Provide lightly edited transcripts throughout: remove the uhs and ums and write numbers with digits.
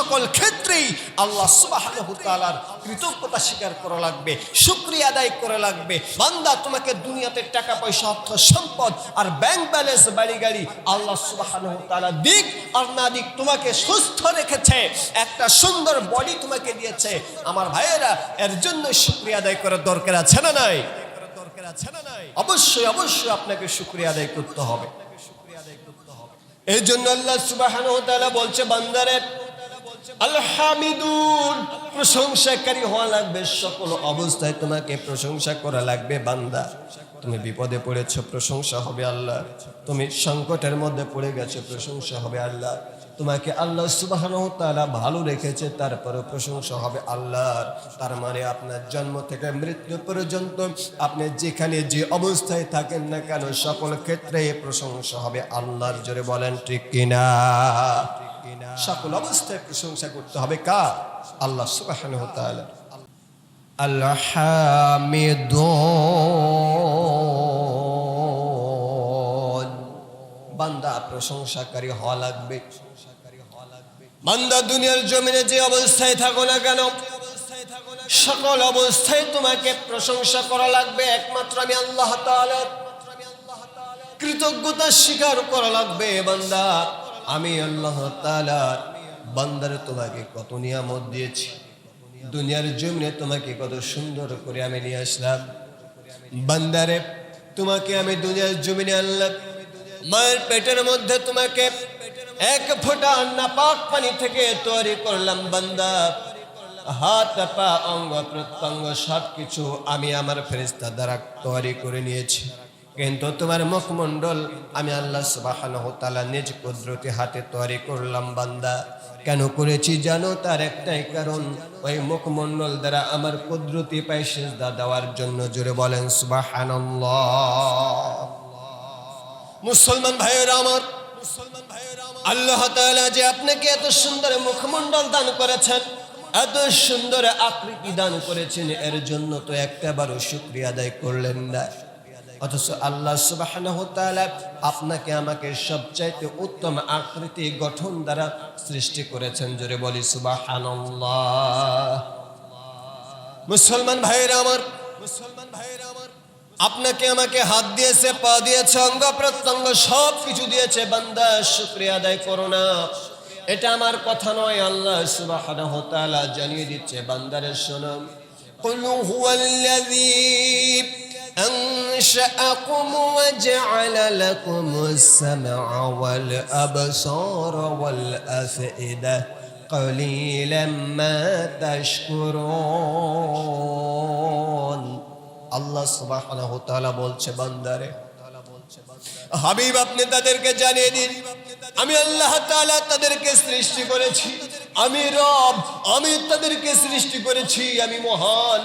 সকল ক্ষেত্রেই আল্লাহ সুবহানাহু ওয়া তাআলার কৃতজ্ঞতা স্বীকার করা লাগবে, শুকরিয়া আদায় করা লাগবে। বান্দা তোমাকে দুনিয়াতে টাকা পয়সা অর্থ সম্পদ আর ব্যাংক ব্যালেন্স বাড়ি গাড়ি আল্লাহ সুবহানাহু ওয়া তাআলা দিক আর না দিক তোমাকে সুস্থ রেখেছে, একটা সুন্দর বডি তোমাকে দিয়েছে। আমার ভাইয়েরা, এর জন্য শুকরিয়া আদায় করার দরকার আছে না নাই? অবশ্যই অবশ্যই আপনাকে শুকরিয়া আদায় করতে হবে। এই জন্য আল্লাহ সুবহানাহু ওয়া তাআলা বলছে, বান্দারে আলহামিদুন, প্রশংসাকারী হওয়া লাগবে, সকল অবস্থায় তোমাকে প্রশংসা করা লাগবে। বান্দা, তুমি বিপদে পড়েছো, প্রশংসা হবে আল্লাহ। তুমি সংকটের মধ্যে পড়ে গেছো, প্রশংসা হবে আল্লাহ। তোমাকে আল্লাহ সুবহানাহু ওয়া তাআলা ভালো রেখেছে, তারপরে প্রশংসা হবে আল্লাহর। তার মানে আপনার জন্ম থেকে মৃত্যু পর্যন্ত আপনি যেখানে যে অবস্থায় থাকেন না কেন, সকল ক্ষেত্রে প্রশংসা হবে আল্লাহর। জোরে বলেন ঠিক কিনা? সকল অবস্থায় প্রশংসা করতে হবে কার? আল্লাহ সুবহানাহু ওয়া তাআলা। আলহামিদুন, বান্দা প্রশংসাকারী হওয়া লাগবে। বান্দা দুনিয়ার জমিনে যে অবস্থায় থাকো না কেন, সকল অবস্থায় তোমাকে প্রশংসা করা লাগবে একমাত্র আমি আল্লাহ তাআলার। কৃতজ্ঞতা স্বীকার করা লাগবে। বান্দা, আমি আল্লাহ তাআলার। বান্দারে তোমাকে কত নিয়ামত দিয়েছি, দুনিয়ার জমিনে তোমাকে কত সুন্দর করে আমি নিয়ে আসলাম। বান্দারে, তোমাকে আমি দুনিয়ার জমিনে আনলাম, মায়ের পেটের মধ্যে তোমাকে এক ফোঁটা নাপাক পানি থেকে তৈরি করলাম। বান্দা, হাত পা অঙ্গ প্রত্যঙ্গ সবকিছু আমি আমার ফেরেশতা দ্বারা তৈরি করে নিয়েছি, কিন্তু তোমার মুখমণ্ডল আমি আল্লাহ সুবহানাহু ওয়া তাআলা নিজ কুদরতি হাতে তৈরি করলাম। বান্দা, কেন করেছি জানো? তার একটাই কারণ, ওই মুখমণ্ডল দ্বারা আমার কুদরতি পায়ে সিজদা দেওয়ার জন্য। জোরে বলেন সুবহানাল্লাহ। মুসলমান ভাইয়েরা আমার, আল্লাহ তাআলা যে আপনাকে এত সুন্দর মুখমণ্ডল দান করেছেন, এত সুন্দর আকৃতি দান করেছেন, এর জন্য তো একটাবারও শুকরিয়া আদায় করলেন না। অথচ আল্লাহ সুবহানাহু ওয়া তাআলা আপনাকে আমাকে সবচাইতে উত্তম আকৃতি গঠন দ্বারা সৃষ্টি করেছেন। জোরে বলি সুবহানাল্লাহ। মুসলমান ভাইয়েরা আমার, আপনাকে আমাকে হাত দিয়েছে, পা দিয়েছে, অঙ্গ প্রত্যঙ্গ সব কিছু দিয়েছে। বান্দা, শুকরিয়া আদায় করো না। এটা আমার কথা নয়, আল্লাহ সুবহানাহু ওয়া তাআলা জানিয়ে দিচ্ছে। বান্দারে শোনো, কুল হুয়াল্লাযী أنشأكم وجعل لكم السمع والأبصار والأفئدة قليلا ما تشكرون। আল্লাহ সুবহানাহু ওয়া তাআলা বলছে, বান্দারে হাবিব আপনি তাদেরকে জানিয়ে দিন, আমি আল্লাহ তাআলা তাদেরকে সৃষ্টি করেছি, আমি রব, আমি তাদেরকে সৃষ্টি করেছি, আমি মহান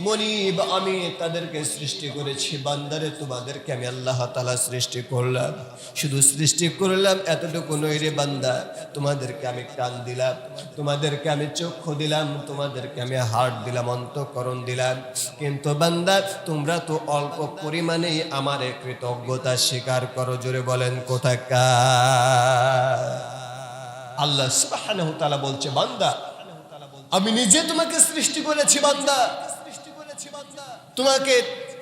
মনিব, আমি তাদেরকে সৃষ্টি করেছি। বান্দারে, তোমাদেরকে আমি আল্লাহ তাআলা সৃষ্টি করলাম। শুধু সৃষ্টি করলাম এতটুকু নয় রে বান্দা, তোমাদেরকে আমি কান দিলাম, তোমাদেরকে আমি চক্ষু দিলাম, তোমাদেরকে আমি হার্ট দিলাম, অন্তঃকরণ দিলাম। কিন্তু বান্দা, তোমরা তো অল্প পরিমাণেই আমার কৃতজ্ঞতা স্বীকার করো। জোরে বলেন কোথাকার? আল্লাহ সুবহানাহু ওয়া তাআলা বলছে, বান্দা আমি নিজে তোমাকে সৃষ্টি করেছি। বান্দা, তোমাকে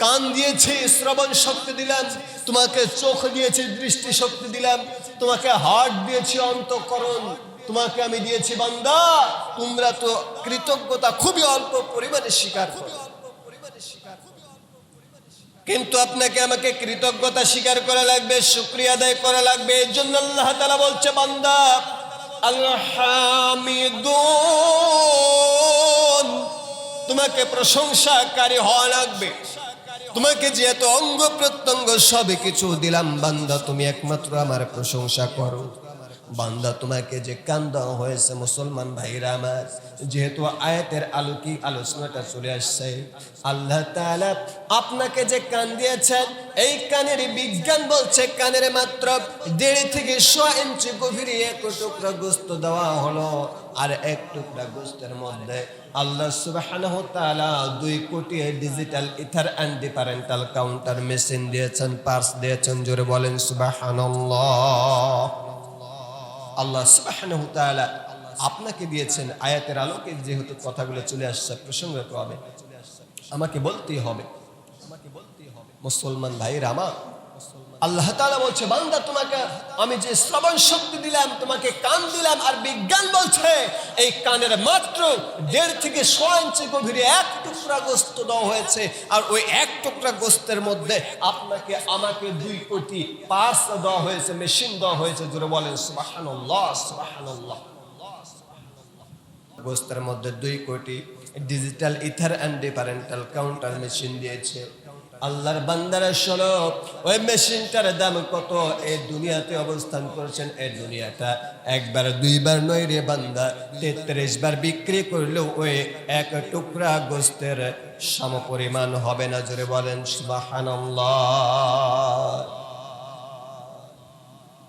কান দিয়েছি, শ্রবণ শক্তি দিলাম, তোমাকে চোখ দিয়েছি, দৃষ্টি শক্তি দিলাম, তোমাকে হার্ট দিয়েছি, অন্তঃকরণ তোমাকে আমি দিয়েছি। বান্দা, তোমরা তো কৃতজ্ঞতা খুবই অল্প পরিমাণে স্বীকার করো। কিন্তু আপনাকে আমাকে কৃতজ্ঞতা স্বীকার করা লাগবে, শুকরিয়া আদায় করা লাগবে। এর জন্য আল্লাহ তাআলা বলছে, বান্দা আলহামিদুন, তোমাকে প্রশংসাকারী হওয়া লাগবে। তোমাকে যেহেতু অঙ্গ প্রত্যঙ্গ সবই কিছু দিলাম, বান্দা তুমি একমাত্র আমার প্রশংসা করো। বান্দা, তোমাকে যে কান দেওয়া হয়েছে, মুসলমান ভাইরা আমার, যেহেতু আয়াতের আলোকিক আলোচনাটা চলে আসছে, আল্লাহ তাআলা আপনাকে যে কান দিয়েছেন, এই কানের বিজ্ঞান বলছে কানের মাত্র 1.5 থেকে 100 ইঞ্চি গভীরে এক টুকরা গোস্ত দেওয়া হলো। আর এক টুকরা গোস্তের মধ্যে আল্লাহ সুবহানাহু ওয়া তাআলা 2 crore digital ether and differential counter machine দিয়েছেন, পার্স দিয়েছেন। জোরে বলেন সুবহানাল্লাহ। আল্লাহ সুবহানাহু ওয়া তাআলা আপনাকে দিয়েছেন। আয়াতের আলোকে যেহেতু কথাগুলো চলে আসছে প্রসঙ্গত হবে, আমাকে বলতেই হবে। মুসলমান ভাইরা আমার, আল্লাহ তাআলা বলছে, বান্দা তোমাকে আমি যে শ্রবণ শক্তি দিলাম, তোমাকে কান দিলাম, আর বিজ্ঞান বলছে এই কানের মাত্র 1.5 থেকে 1.5 ইঞ্চি গভীরে এক টুকরা গোস্ত দেওয়া হয়েছে, আর ওই এক টুকরা গোস্তের মধ্যে আপনাকে আমাকে 2 কোটি পার্টস দেওয়া হয়েছে, মেশিন দেওয়া হয়েছে। জোরে বলেন সুবহানাল্লাহ, সুবহানাল্লাহ। গোস্তের মধ্যে 2 crore digital ether and differential counter machine দিয়েছে। আল্লাহর বান্দারা শোনো, ওই মেশিনটার দাম কত? এই দুনিয়াতে অবস্থান করেছেন, এই দুনিয়াটা একবার দুইবার নয় রে বান্দা, 33 বার বিক্রি করলেও ওই এক টুকরা গোস্তের সমপরিমাণ হবে না। জোরে বলেন সুবহানাল্লাহ।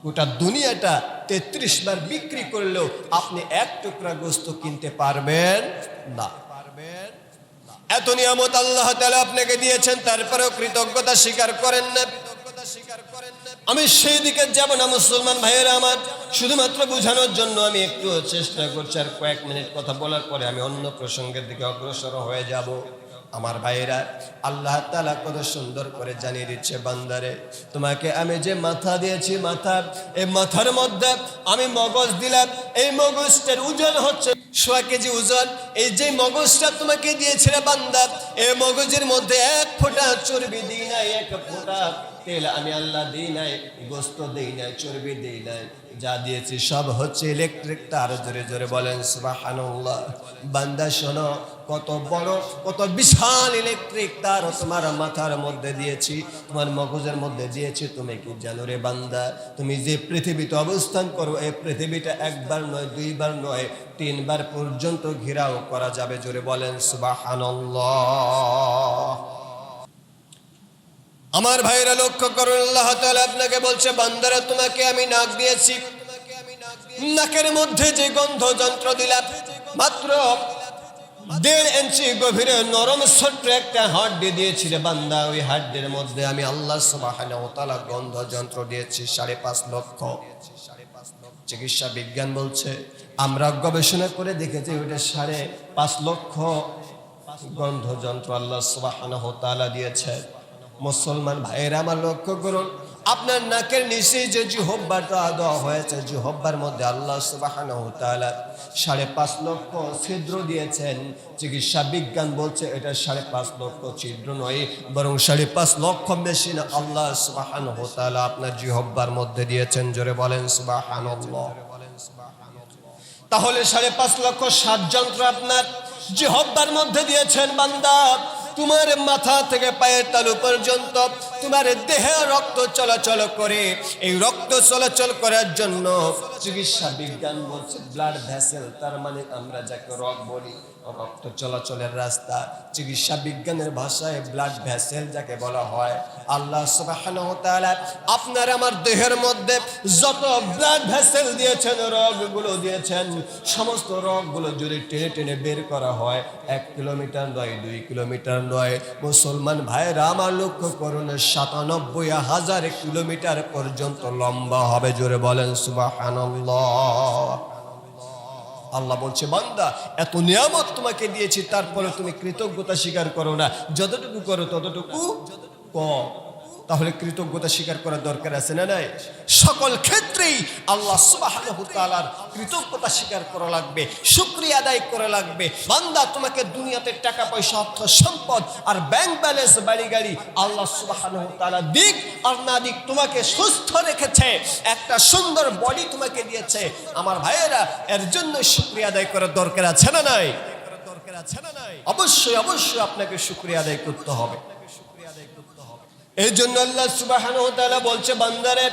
গোটা দুনিয়াটা 33 বার বিক্রি করলেও আপনি এক টুকরা গোস্ত কিনতে পারবেন না। এত নিয়ামত আল্লাহ তাআলা আপনাকে দিয়েছেন, তারপরেও কৃতজ্ঞতা স্বীকার করেন না। আমি সেই দিকে যাব না মুসলমান ভাইয়েরা আমার, শুধুমাত্র বোঝানোর জন্য আমি একটু চেষ্টা করছি, আর কয়েক মিনিট কথা বলার পরে আমি অন্য প্রসঙ্গের দিকে অগ্রসর হয়ে যাব। আমার ভাইয়েরা, আল্লাহ তাআলা কত সুন্দর করে জানিয়ে দিচ্ছে, বান্দারে তোমাকে আমি যে মাথা দিয়েছি, মাথা, এই মাথার মধ্যে আমি মগজ দিলাম, এই মগজটার ওজন হচ্ছে 100 কেজি ওজন। এই যে মগজটা তোমাকে দিয়েছে রে বান্দা, এই মগজের মধ্যে 1 ফোঁটা চর্বি দিই নাই, 1 ফোঁটা তেল আমি আল্লাহ দিই নাই, গোস্ত দিই নাই, চর্বি দিই নাই, যা দিয়েছি সব হচ্ছে ইলেকট্রিক তার। জোরে জোরে বলেন সুবহানাল্লাহ। বান্দা শোনো, কত বড়, কত বিশাল ইলেকট্রিক তার তোমার মাথার মধ্যে দিয়েছি, তোমার মগজের মধ্যে দিয়েছি। তুমি কি জানো রে বান্দা, তুমি যে পৃথিবীতে অবস্থান করো, এই পৃথিবীটা একবার নয়, 2 বার নয়, 3 বার পর্যন্ত ঘেরাও করা যাবে। জোরে বলেন সুবহানাল্লাহ। আমার ভাইরা লক্ষ্য করুন, আল্লাহ তাআলা আপনাকে বলছে, বান্দারা তোমাকে আমি নাক দিয়েছি, নাকের মধ্যে যে গন্ধ যন্ত্র দিলাম, মাত্র 1.5 ইঞ্চি গভীরে নরম ছোট্ট একটা হাড্ডি দিয়েছি রে বান্দা, ওই হাড্ডির মধ্যে আমি আল্লাহ সুবহানাহু ওয়া তাআলা গন্ধ যন্ত্র দিয়েছি 5.5 লক্ষ। চিকিৎসা বিজ্ঞান বলছে, আমরা গবেষণা করে দেখেছি ওইটা 5.5 লক্ষ গন্ধ যন্ত্র আল্লাহ সুবহানাহু ওয়া তাআলা দিয়েছে। মুসলমান ভাইয়েরা আমার লক্ষ্য করুন, আপনার নাকের নিচে যে জিহ্বাটা দেওয়া হয়েছে, জিহ্বার মধ্যে আল্লাহ সুবহানাহু ওয়া তাআলা 5.5 লক্ষ ছিদ্র দিয়েছেন। চিকিৎসা বিজ্ঞান বলছে এটা 5.5 লক্ষ ছিদ্র নয়, বরং 5.5 লক্ষ মেশিন আল্লাহ সুবহানাহু ওয়া তাআলা আপনার জিহ্বার মধ্যে দিয়েছেন। জোরে বলেন সুবহানাল্লাহ। তাহলে 5.5 লক্ষ সাজ যন্ত্র আপনার জিহ্বার মধ্যে দিয়েছেন। বান্দা, তোমার মাথা থেকে পায়ের তালু পর্যন্ত তোমার দেহে রক্ত চলাচল করে। এই রক্ত চলাচল করার জন্য চিকিৎসা বিজ্ঞান বলছে ব্লাড ভেসেল, তার মানে আমরা যাকে রগ বলি, রক্ত চলাচলের রাস্তা, চিকিৎসা বিজ্ঞানের ভাষায় ব্লাড ভেসেল যাকে বলা হয়। আল্লাহ সুবহানাহু ওয়া তাআলা আপনার আমার দেহের মধ্যে যত ব্লাড ভেসেল দিয়েছেন, রগগুলো দিয়েছেন, সমস্ত রগগুলো যদি টেনে টেনে বের করা হয় 1 কিলোমিটার নয়, 2 কিলোমিটার নয়, মুসলমান ভাইরা আমার লক্ষ্য করুন, 97,000 কিলোমিটার পর্যন্ত লম্বা হবে। জোরে বলেন সুবহানাল্লাহ। আল্লাহ বলছে, বান্দা এত নিয়ামত তোমাকে দিয়েছি, তারপরে তুমি কৃতজ্ঞতা স্বীকার করো না, যতটুকু করো ততটুকু কম। তাহলে কৃতজ্ঞতা স্বীকার করার দরকার আছে না নাই? সকল ক্ষেত্রেই আল্লাহ সুবহানাহু ওয়া তাআলার কৃতজ্ঞতা স্বীকার করা লাগবে, শুকরিয়া আদায় করা লাগবে। বান্দা তোমাকে দুনিয়াতে টাকা পয়সা, অর্থ সম্পদ আর ব্যাংক ব্যালেন্স, বাড়ি গাড়ি আল্লাহ সুবহানাহু ওয়া তাআলা দিক আর না দিক তোমাকে সুস্থ রেখেছে, একটা সুন্দর বডি তোমাকে দিয়েছে। আমার ভাইয়েরা, এর জন্য শুকরিয়া আদায় করার দরকার আছে না নাই? অবশ্যই অবশ্যই আপনাকে শুকরিয়া আদায় করতে হবে। এই জন্য আল্লাহ সুবহানাহু ওয়া তাআলা বলছে, বান্দারে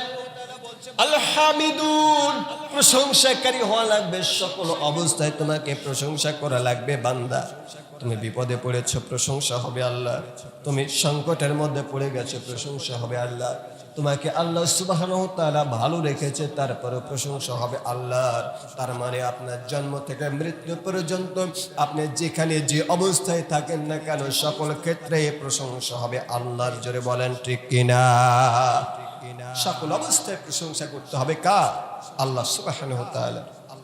আলহামিদুন, প্রশংসাকারী হওয়া লাগবে, সকল অবস্থায় তোমাকে প্রশংসা করা লাগবে। বান্দা, তুমি বিপদে পড়েছো, প্রশংসা হবে আল্লাহ। তুমি সংকটের মধ্যে পড়ে গেছো, প্রশংসা হবে আল্লাহ। তোমাকে আল্লাহ সুবহানাহু ওয়া তাআলা ভালো রেখেছে, তারপরে প্রশংসা হবে আল্লাহর। তার মানে আপনার জন্ম থেকে মৃত্যু পর্যন্ত আপনি যেখানে যে অবস্থায় থাকেন না কেন, সকল ক্ষেত্রে প্রশংসা হবে আল্লাহর। জোরে বলেন ঠিক কিনা? সকল অবস্থায় প্রশংসা করতে হবে কার? আল্লাহ সুবহানাহু ওয়া তাআলা।